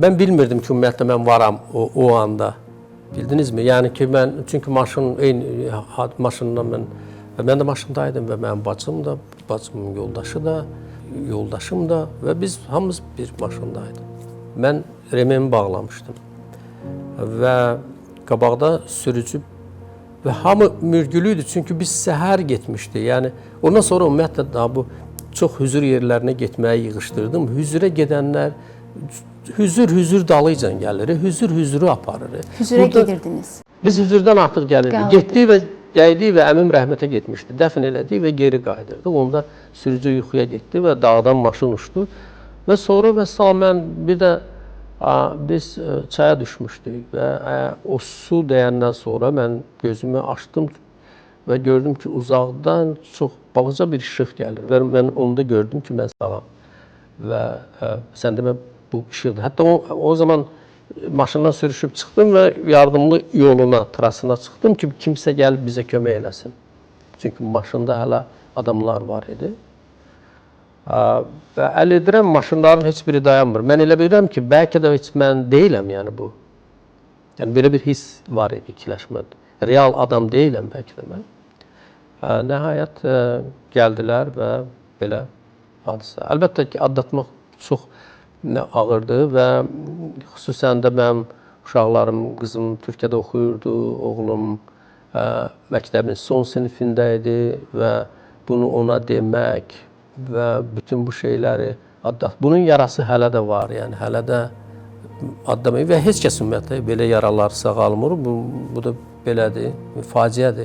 Ben bilmirdim ki ümumiyyətlə mən varam o anda. Bildinizmi? Yəni ki mən çünki maşın eyni maşından mən də maşındaydım və mənim bacımın yoldaşım da və biz hamımız bir maşındaydıq. Mən remeni bağlamışdım və qabaqda sürücü və hamı mürgülüydü çünki biz səhər getmişdik. Yəni ondan sonra ümumiyyətlə daha bu çox hüzur yerlərinə getməyə yığışdırdım. Hüzurə gedənlər hüzur dalıca gəlir, hüzuru aparır. Hüzurə gedirdiniz. Biz hüzurdan artıq gəlirdik. Getdik və gəldik və əmim rəhmətə getmişdi. Dəfn elədik və geri qayıdırdıq. Onda sürücü yuxuya getdi və dağdan maşın uçdu. Və sonra mən bir də biz çaya düşmüşdük və o su dəyəndən sonra mən gözümü açdım və gördüm ki uzaqdan çox balaca bir işıq gəlir və mən onda gördüm ki mən sağam və sən demə bu işıqdır. Hətta o zaman maşından sürüşüb çıxdım və yardımlı yoluna, trasına çıxdım ki kimsə gəlib bizə kömək eləsin. Çünki maşında hələ adamlar var idi. Və əl edirəm, maşınların heç biri dayanmır. Mən elə bilirəm ki, bəlkə də heç mən deyiləm, yəni bu. Yəni, belə bir hiss var idi, ikiləşmədi. Real adam deyiləm, bəlkə də mən. Nəhayət gəldilər və belə hadisə. Əlbəttə ki, adlatmaq çox ağırdı və xüsusən də mənim uşaqlarım, qızım Türkiyədə oxuyurdu, oğlum məktəbin son sinifində idi və bunu ona demək və bütün bu şeyləri bunun yarası hələ də var, yəni hələ də adlamayı və heç kəs ümumiyyətlə belə yaralar sağalmır. Bu da belədir, faciədir.